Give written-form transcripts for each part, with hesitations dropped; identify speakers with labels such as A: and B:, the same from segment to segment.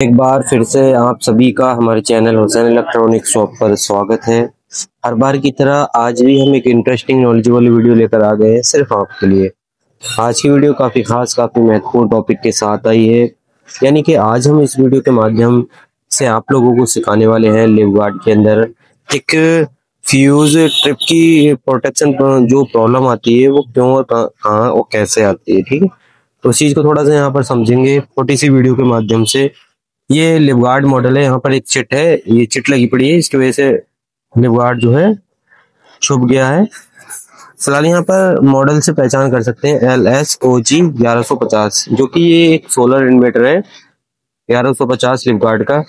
A: एक बार फिर से आप सभी का हमारे चैनल हुसैन इलेक्ट्रॉनिक शॉप पर स्वागत है। हर बार की तरह आज भी हम एक इंटरेस्टिंग नॉलेजेबल वीडियो लेकर आ गए हैं सिर्फ आपके लिए। आज की वीडियो काफ़ी खास काफ़ी महत्वपूर्ण टॉपिक के साथ आई है, यानी कि आज हम इस वीडियो के माध्यम से आप लोगों को सिखाने वाले हैं लिव गार्ड के अंदर एक फ्यूज ट्रिप की प्रोटेक्शन जो प्रॉब्लम आती है वो क्यों और कहाँ और कैसे आती है। ठीक है, तो उस चीज़ को थोड़ा सा यहाँ पर समझेंगे छोटी सी वीडियो के माध्यम से। ये लिवगार्ड मॉडल है, यहाँ पर एक चिट है, ये चिट लगी पड़ी है, इसकी वजह से लिवगार्ड जो है छुप गया है। फिलहाल यहाँ पर मॉडल से पहचान कर सकते हैं LSOG 1150, जो कि ये एक सोलर इन्वर्टर है 1150 लिवगार्ड का।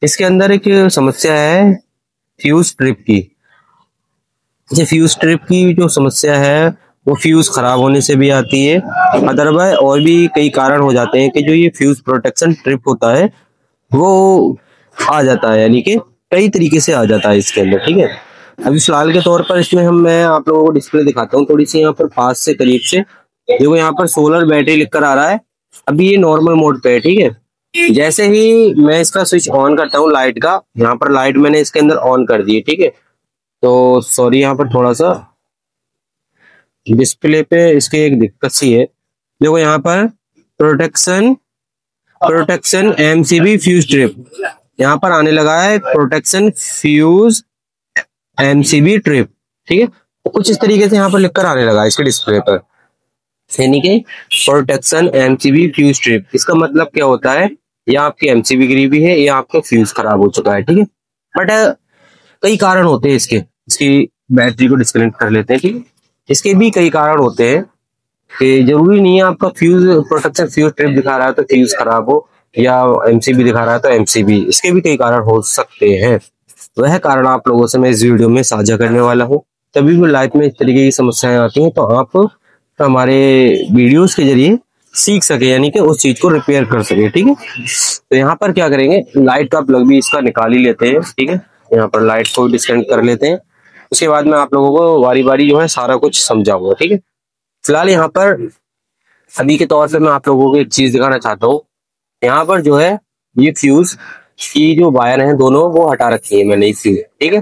A: इसके अंदर एक समस्या है फ्यूज ट्रिप की। ये फ्यूज ट्रिप की जो समस्या है वो फ्यूज खराब होने से भी आती है, अदरवाइज और भी कई कारण हो जाते हैं कि जो ये फ्यूज प्रोटेक्शन ट्रिप होता है वो आ जाता है, यानी कि कई तरीके से आ जाता है इसके अंदर। ठीक है, अभी फिलहाल के तौर पर इसमें मैं आप लोगों को डिस्प्ले दिखाता हूँ थोड़ी सी यहाँ पर पास से करीब से। देखो यहाँ पर सोलर बैटरी लिखकर आ रहा है, अभी ये नॉर्मल मोड पे है। ठीक है, जैसे ही मैं इसका स्विच ऑन करता हूँ लाइट का, यहाँ पर लाइट मैंने इसके अंदर ऑन कर दी है। ठीक है, तो सॉरी यहाँ पर थोड़ा सा डिस्प्ले पे इसके एक दिक्कत सी है। देखो यहाँ पर protection protection MCB fuse trip यहाँ पर आने लगा है, प्रोटेक्शन फ्यूज MCB ट्रिप। ठीक है, तो कुछ इस तरीके से यहाँ पर लिखकर आने लगा है इसके डिस्प्ले पर, यानी कि प्रोटेक्शन MCB फ्यूज ट्रिप। इसका मतलब क्या होता है, या आपकी MCB गिरी हुई है या आपका फ्यूज खराब हो चुका है। ठीक है, बट कई कारण होते हैं इसकी बैटरी को डिस्कनेक्ट कर लेते हैं। ठीक है, इसके भी कई कारण होते हैं कि जरूरी नहीं है आपका फ्यूज प्रोटेक्शन फ्यूज ट्रिप दिखा रहा है तो फ्यूज खराब हो, या MCB दिखा रहा है तो MCB, इसके भी कई कारण हो सकते हैं। वह कारण आप लोगों से मैं इस वीडियो में साझा करने वाला हूँ। तभी भी लाइफ में इस तरीके की समस्याएं आती हैं तो आप हमारे वीडियोस के जरिए सीख सके, यानी कि उस चीज को रिपेयर कर सके। ठीक है, तो यहाँ पर क्या करेंगे, लाइट का प्लग भी इसका निकाल ही लेते हैं। ठीक है, यहाँ पर लाइट को डिस्कनेक्ट कर लेते हैं, उसके बाद मैं आप लोगों को बारी बारी जो है सारा कुछ समझाऊंगा। ठीक है, फिलहाल यहाँ पर अभी के तौर पे मैं आप लोगों को एक चीज दिखाना चाहता हूँ। यहाँ पर जो है ये फ्यूज की जो वायर है दोनों वो हटा रखी है मैंने फ्यूज। ठीक है,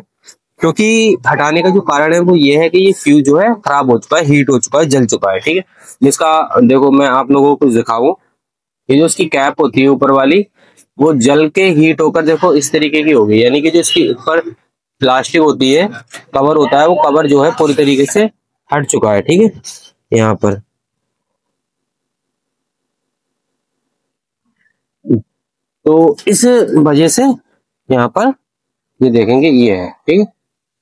A: क्योंकि हटाने का जो कारण है वो ये है कि ये फ्यूज जो है खराब हो चुका है, हीट हो चुका है, जल चुका है। ठीक है, जिसका देखो मैं आप लोगों को कुछ दिखाऊं, ये जो इसकी कैप होती है ऊपर वाली वो जल के हीट होकर देखो इस तरीके की होगी, यानी कि जो इसकी ऊपर प्लास्टिक होती है, कवर होता है, वो कवर जो है पूरी तरीके से हट चुका है। ठीक है, यहाँ पर तो इस वजह से यहाँ पर ये देखेंगे ये है। ठीक है,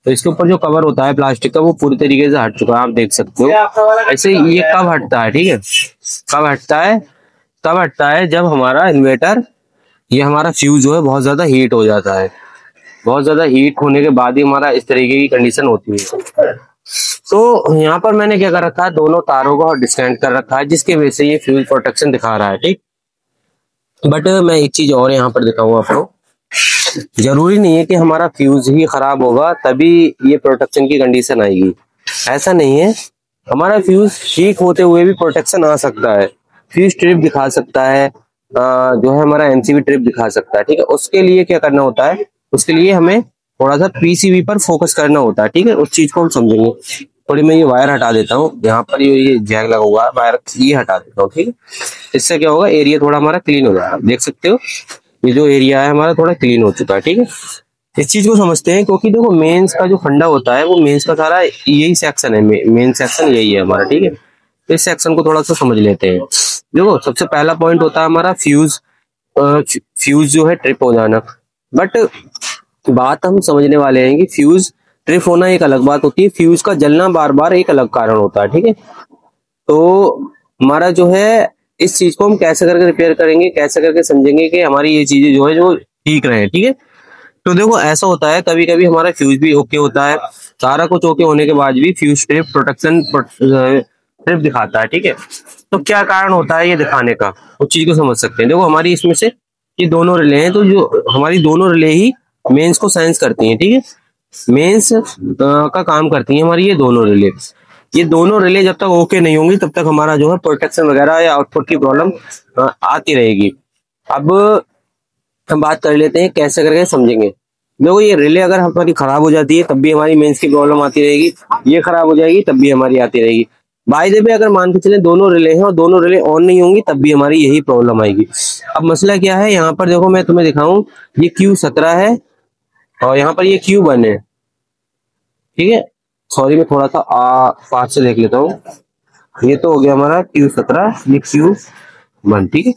A: तो इसके ऊपर जो कवर होता है प्लास्टिक का वो पूरी तरीके से हट चुका है, आप देख सकते हो। ऐसे ये कब हटता है, ठीक है, कब हटता है, तब हटता है जब हमारा इन्वर्टर, ये हमारा फ्यूज जो है बहुत ज्यादा हीट हो जाता है। बहुत ज्यादा हीट होने के बाद ही हमारा इस तरीके की कंडीशन होती है। तो यहाँ पर मैंने क्या कर रखा है, दोनों तारों को डिस्कनेक्ट कर रखा है, जिसकी वजह से ये फ्यूज प्रोटेक्शन दिखा रहा है। ठीक, बट मैं एक चीज और यहाँ पर दिखाऊंगा आपको, जरूरी नहीं है कि हमारा फ्यूज ही खराब होगा तभी ये प्रोटेक्शन की कंडीशन आएगी, ऐसा नहीं है। हमारा फ्यूज ठीक होते हुए भी प्रोटेक्शन आ सकता है, फ्यूज ट्रिप दिखा सकता है, जो है हमारा MCB ट्रिप दिखा सकता है। ठीक है, उसके लिए क्या करना होता है, उसके लिए हमें थोड़ा सा PCB पर फोकस करना होता है। ठीक है, उस चीज को हम समझेंगे। थोड़ी मैं ये वायर हटा देता हूँ, यहाँ पर ये जैक लगा हुआ है वायर, ये हटा देता हूँ। ठीक है, इससे क्या होगा, एरिया थोड़ा हमारा क्लीन हो जाएगा। देख सकते हो ये जो एरिया है हमारा थोड़ा क्लीन हो चुका है। ठीक है, इस चीज को समझते हैं, क्योंकि देखो मेंस का जो फंडा होता है वो मेंस का सारा यही सेक्शन है, मेन सेक्शन यही है हमारा। ठीक है, तो इस सेक्शन को थोड़ा सा समझ लेते हैं। देखो सबसे पहला पॉइंट होता है हमारा फ्यूज, फ्यूज जो है ट्रिप हो जाना। बट बात हम समझने वाले हैं कि फ्यूज ट्रिप होना एक अलग बात होती है, फ्यूज का जलना बार बार एक अलग कारण होता है। ठीक है, तो हमारा जो है इस चीज को हम कैसे करके रिपेयर करेंगे, कैसे करके समझेंगे कि हमारी ये चीजें जो है जो ठीक रहे। ठीक है, तो देखो ऐसा होता है कभी कभी हमारा फ्यूज भी ओके होता है, सारा कुछ ओके होने के बाद भी फ्यूज ट्रिप प्रोटेक्शन ट्रिप दिखाता है। ठीक है, तो क्या कारण होता है ये दिखाने का, उस चीज को समझ सकते हैं। देखो हमारी इसमें से ये दोनों रिले हैं, तो जो हमारी दोनों रिले ही मेंस को सेंस करती हैं। ठीक है, मेंस का काम करती है हमारी ये दोनों रिले। ये दोनों रिले जब तक ओके नहीं होंगी तब तक हमारा जो है प्रोटेक्शन वगैरह या आउटपुट की प्रॉब्लम आती रहेगी। अब हम बात कर लेते हैं कैसे करके समझेंगे। देखो ये रिले अगर हमारी खराब हो जाती है तब भी हमारी मेंस की प्रॉब्लम आती रहेगी, ये खराब हो जाएगी तब भी हमारी आती रहेगी। बाय द वे अगर मान के चले दोनों रिले हैं और दोनों रिले ऑन नहीं होंगी तब भी हमारी यही प्रॉब्लम आएगी। अब मसला क्या है, यहाँ पर देखो मैं तुम्हें दिखाऊं, ये Q17 है और यहाँ पर ये Q1 है, ठीक है। सॉरी मैं थोड़ा सा पास से देख लेता हूँ। ये तो हो गया हमारा Q17, ये Q1, ठीक है।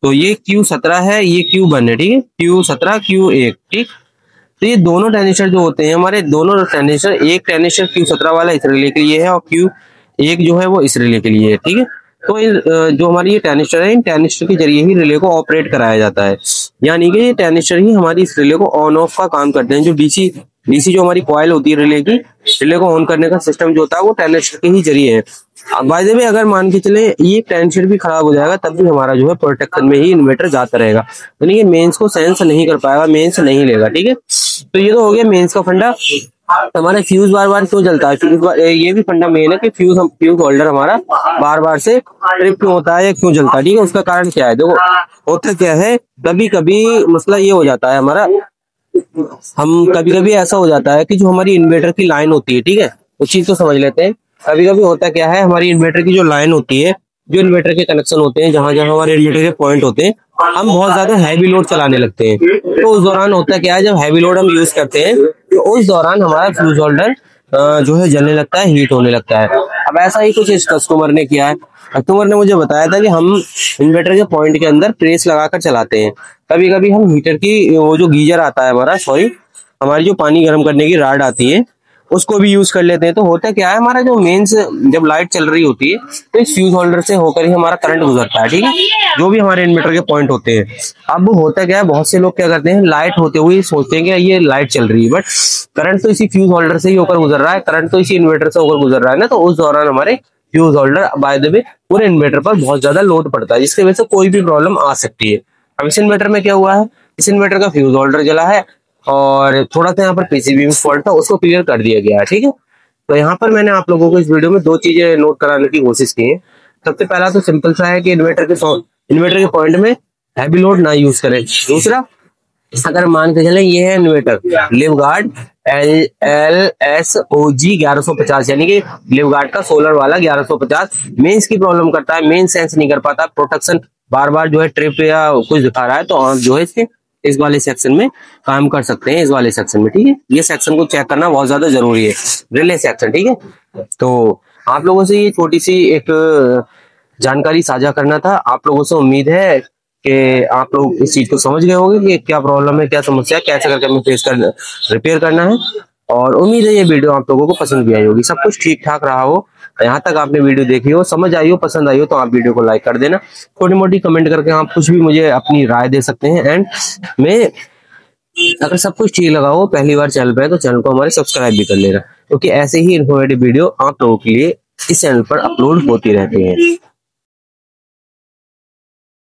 A: तो ये Q17 है, ये Q1 है, ठीक है। Q17 Q1, ठीक। तो ये दोनों टेनिस्टर जो होते हैं हमारे, दोनों टेनिस्टर, एक टेनिस्टर Q17 वाला इस रिले के लिए है और Q1 जो है वो इस रिले के लिए है, ठीक है। तो जो हमारी ये टेनिस्टर है, इन टेनिस्टर के जरिए ही रिले को ऑपरेट कराया जाता है, यानी कि ये टेनिस्टर ही हमारी इस रिले को ऑन ऑफ का काम करते हैं। जो डीसी जो हमारी कॉइल होती है रिले की, रिले को ऑन करने का सिस्टम जो होता है वो टेनिस्टर के ही जरिए है। बाय द वे अगर मान के चले ये टेनिस्टर भी खराब हो जाएगा तब भी हमारा जो है प्रोटेक्शन में ही इन्वर्टर जाता रहेगा, यानी कि मेंस को सेंस नहीं कर पाएगा, मेंस नहीं लेगा, ठीक है। तो ये तो हो गया मेंस का फंडा। हमारा फ्यूज बार बार क्यों जलता है, ये भी फंडा मेन है कि फ्यूज होल्डर हमारा बार बार से ट्रिप क्यों होता है या क्यों जलता है, ठीक है। उसका कारण क्या है, देखो होता क्या है, कभी कभी मसला ये हो जाता है हमारा, हम कभी कभी ऐसा हो जाता है कि जो हमारी इन्वर्टर की लाइन होती है, ठीक है, उस चीज को समझ लेते हैं। कभी कभी होता क्या है, हमारी इन्वर्टर की जो लाइन होती है, जो इन्वर्टर के कनेक्शन होते हैं, जहां जहां हमारे इन्वर्टर के पॉइंट होते हैं, हम बहुत ज्यादा हैवी लोड चलाने लगते हैं। तो उस दौरान होता क्या है, जब हैवी लोड हम यूज करते हैं तो उस दौरान हमारा फ्यूज होल्डर जो है जलने लगता है, हीट होने लगता है। अब ऐसा ही कुछ इस कस्टमर ने किया है। कस्टमर ने मुझे बताया था कि हम इन्वर्टर के पॉइंट के अंदर प्रेस लगाकर चलाते हैं। कभी कभी हम हीटर की वो जो गीजर आता है हमारा, सॉरी हमारी जो पानी गर्म करने की राड आती है उसको भी यूज कर लेते हैं। तो होता क्या है, हमारा जो मेंस जब लाइट चल रही होती है तो इस फ्यूज होल्डर से होकर ही हमारा करंट गुजरता है, ठीक है, जो भी हमारे इन्वर्टर के पॉइंट होते हैं। अब होता क्या है, बहुत से लोग क्या करते हैं, लाइट होते हुए सोचते हैं कि ये लाइट चल रही है, बट करंट तो इसी फ्यूज होल्डर से ही होकर गुजर रहा है, करंट तो इसी इन्वर्टर से होकर गुजर रहा है ना। तो उस दौरान हमारे fuse holder by the way पूरे इन्वर्टर पर बहुत ज्यादा लोड पड़ता है, जिसकी वजह से कोई भी प्रॉब्लम आ सकती है। अब इस इन्वर्टर में क्या हुआ है, इस इन्वर्टर का फ्यूज होल्डर जला है और थोड़ा सा यहाँ पर पीसीबी में फॉल्ट था, उसको क्लियर कर दिया गया है, ठीक है। तो यहाँ पर मैंने आप लोगों को इस वीडियो में दो चीजें नोट कराने की कोशिश की है। सबसे पहला तो सिंपल सा है कि इन्वर्टर के पॉइंट में हैवी लोड ना यूज करें। दूसरा, अगर मान के चले ये है इन्वर्टर लिवगार्ड LSOG 1150, यानी कि लिवगार्ड का सोलर वाला 1150 मेंस की प्रॉब्लम करता है, मेन सेंस नहीं कर पाता, प्रोटेक्शन बार बार जो है ट्रिप या कुछ दिखा रहा है, तो आप जो है इस वाले सेक्शन में काम कर सकते हैं, इस वाले सेक्शन में, ठीक है। ये सेक्शन को चेक करना बहुत ज्यादा जरूरी है, रिले सेक्शन, ठीक है। तो आप लोगों से ये छोटी सी एक जानकारी साझा करना था। आप लोगों से उम्मीद है कि आप लोग इस चीज को समझ गए होंगे कि क्या प्रॉब्लम है, क्या समस्या है, कैसे करके हमें रिपेयर करना है। और उम्मीद है ये वीडियो आप लोगों को पसंद भी आई होगी, सब कुछ ठीक ठाक रहा हो, यहाँ तक आपने वीडियो देखी हो, समझ आई हो, पसंद आई हो, तो आप वीडियो को लाइक कर देना। छोटी मोटी कमेंट करके आप कुछ भी मुझे अपनी राय दे सकते हैं। एंड मैं अगर सब कुछ ठीक लगा हो, पहली बार चैनल पे है तो चैनल को हमारे सब्सक्राइब भी कर लेना, क्योंकि ऐसे ही इन्फॉर्मेटिव वीडियो आप लोगों के लिए इस चैनल पर अपलोड होती रहती हैं।